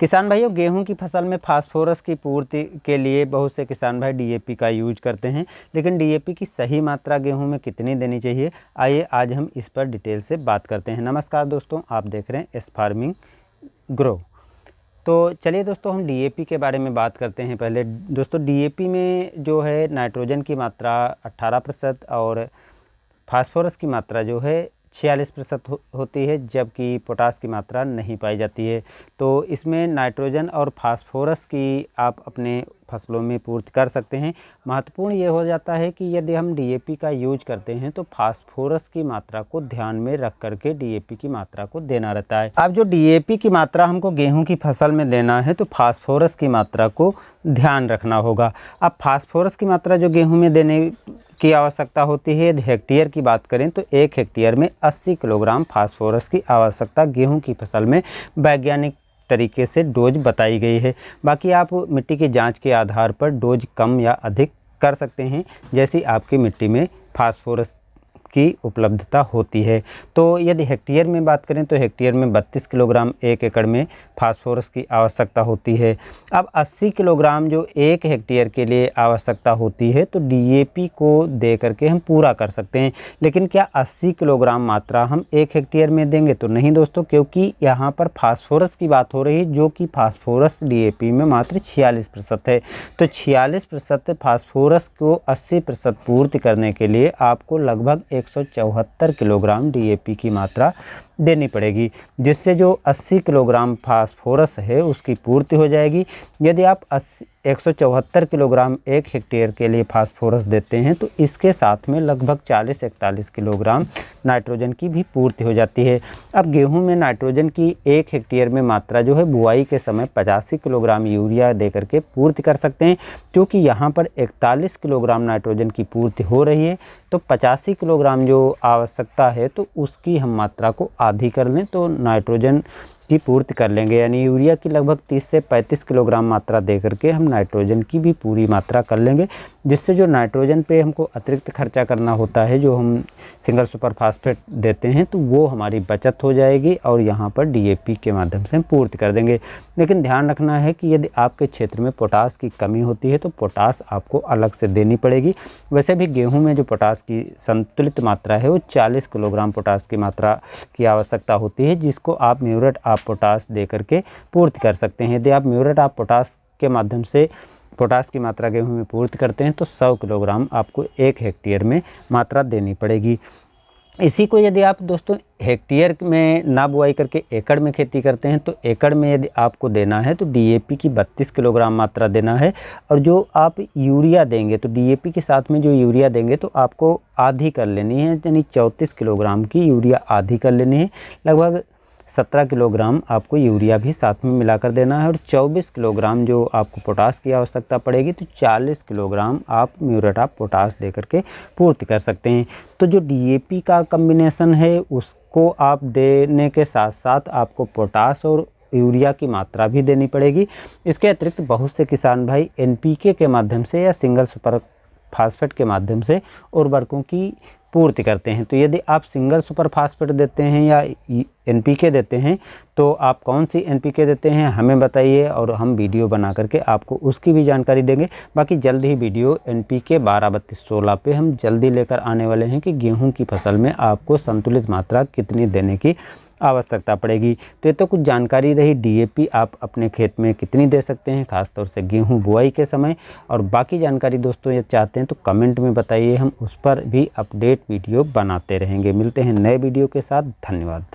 किसान भाइयों, गेहूं की फसल में फास्फोरस की पूर्ति के लिए बहुत से किसान भाई डीएपी का यूज करते हैं, लेकिन डीएपी की सही मात्रा गेहूं में कितनी देनी चाहिए, आइए आज हम इस पर डिटेल से बात करते हैं। नमस्कार दोस्तों, आप देख रहे हैं एस फार्मिंग ग्रो। तो चलिए दोस्तों, हम डीएपी के बारे में बात करते हैं। पहले दोस्तों, डीएपी में जो है नाइट्रोजन की मात्रा 18% और फास्फोरस की मात्रा जो है 46% होती है, जबकि पोटास की मात्रा नहीं पाई जाती है। तो इसमें नाइट्रोजन और फास्फोरस की आप अपने फसलों में पूर्ति कर सकते हैं। महत्वपूर्ण ये हो जाता है कि यदि हम डीएपी का यूज करते हैं तो फास्फोरस की मात्रा को ध्यान में रख करके डीएपी की मात्रा को देना रहता है। अब जो डीएपी की मात्रा हमको गेहूं की फसल में देना है तो फास्फोरस की मात्रा को ध्यान रखना होगा। अब फास्फोरस की मात्रा जो गेहूं में देने की आवश्यकता होती है, यदि हेक्टेयर की बात करें तो 1 हेक्टेयर में 80 किलोग्राम फास्फोरस की आवश्यकता गेहूं की फसल में वैज्ञानिक तरीके से डोज बताई गई है। बाकी आप मिट्टी की जांच के आधार पर डोज कम या अधिक कर सकते हैं, जैसी आपकी मिट्टी में फास्फोरस की उपलब्धता होती है। तो यदि हेक्टेयर में बात करें तो हेक्टेयर में 32 किलोग्राम 1 एकड़ में फास्फोरस की आवश्यकता होती है। अब 80 किलोग्राम जो 1 हेक्टेयर के लिए आवश्यकता होती है तो डीएपी को दे करके हम पूरा कर सकते हैं। लेकिन क्या 80 किलोग्राम मात्रा हम 1 हेक्टेयर में देंगे? तो नहीं दोस्तों, क्योंकि यहाँ पर फास्फोरस की बात हो रही है, जो कि फास्फोरस डीएपी में मात्र 46% है। तो 46% फास्फोरस को 80% पूर्ति करने के लिए आपको लगभग 174 किलोग्राम डीएपी की मात्रा देनी पड़ेगी, जिससे जो 80 किलोग्राम फास्फोरस है उसकी पूर्ति हो जाएगी। यदि आप 174 किलोग्राम 1 हेक्टेयर के लिए फास्फोरस देते हैं तो इसके साथ में लगभग 40-41 किलोग्राम नाइट्रोजन की भी पूर्ति हो जाती है। अब गेहूं में नाइट्रोजन की 1 हेक्टेयर में मात्रा जो है बुआई के समय 85 किलोग्राम यूरिया दे करके पूर्ति कर सकते हैं। क्योंकि यहाँ पर 41 किलोग्राम नाइट्रोजन की पूर्ति हो रही है तो 85 किलोग्राम जो आवश्यकता है तो उसकी हम मात्रा को आधी कर लें तो नाइट्रोजन की पूर्ति कर लेंगे। यानी यूरिया की लगभग 30 से 35 किलोग्राम मात्रा दे करके हम नाइट्रोजन की भी पूरी मात्रा कर लेंगे, जिससे जो नाइट्रोजन पे हमको अतिरिक्त खर्चा करना होता है, जो हम सिंगल सुपर फास्फेट देते हैं, तो वो हमारी बचत हो जाएगी और यहाँ पर डीएपी के माध्यम से हम पूर्ति कर देंगे। लेकिन ध्यान रखना है कि यदि आपके क्षेत्र में पोटास की कमी होती है तो पोटास आपको अलग से देनी पड़ेगी। वैसे भी गेहूँ में जो पोटास की संतुलित मात्रा है वो 40 किलोग्राम पोटास की मात्रा की आवश्यकता होती है, जिसको आप म्यूरेट ऑफ पोटास दे करके पूर्ति कर सकते हैं। यदि आप म्यूरेट ऑफ पोटास के माध्यम से पोटास की मात्रा गेहूं में पूर्ति करते हैं तो 100 किलोग्राम आपको 1 हेक्टेयर में मात्रा देनी पड़ेगी। इसी को यदि आप दोस्तों हेक्टेयर में ना बुआई करके एकड़ में खेती करते हैं तो एकड़ में यदि आपको देना है तो डीएपी की 32 किलोग्राम मात्रा देना है। और जो आप यूरिया देंगे तो डीएपी के साथ में जो यूरिया देंगे तो आपको आधी कर लेनी है, यानी 34 किलोग्राम की यूरिया आधी कर लेनी है। लगभग 17 किलोग्राम आपको यूरिया भी साथ में मिलाकर देना है और 24 किलोग्राम जो आपको पोटास की आवश्यकता पड़ेगी तो 40 किलोग्राम आप म्यूरेट ऑफ पोटास दे करके पूर्ति कर सकते हैं। तो जो डीएपी का कम्बिनेशन है उसको आप देने के साथ साथ आपको पोटास और यूरिया की मात्रा भी देनी पड़ेगी। इसके अतिरिक्त बहुत से किसान भाई एनपीके के माध्यम से या सिंगल सुपर फास्फेट के माध्यम से उर्वरकों की पूर्ति करते हैं। तो यदि आप सिंगल सुपर फास्फेट देते हैं या एनपीके देते हैं तो आप कौन सी एनपीके देते हैं हमें बताइए और हम वीडियो बना करके आपको उसकी भी जानकारी देंगे। बाकी जल्द ही वीडियो एनपीके 12-32-16 पे हम जल्दी लेकर आने वाले हैं कि गेहूं की फसल में आपको संतुलित मात्रा कितनी देने की आवश्यकता पड़ेगी। तो ये तो कुछ जानकारी रही डीएपी आप अपने खेत में कितनी दे सकते हैं, खासतौर से गेहूं बुआई के समय। और बाकी जानकारी दोस्तों ये चाहते हैं तो कमेंट में बताइए, हम उस पर भी अपडेट वीडियो बनाते रहेंगे। मिलते हैं नए वीडियो के साथ। धन्यवाद।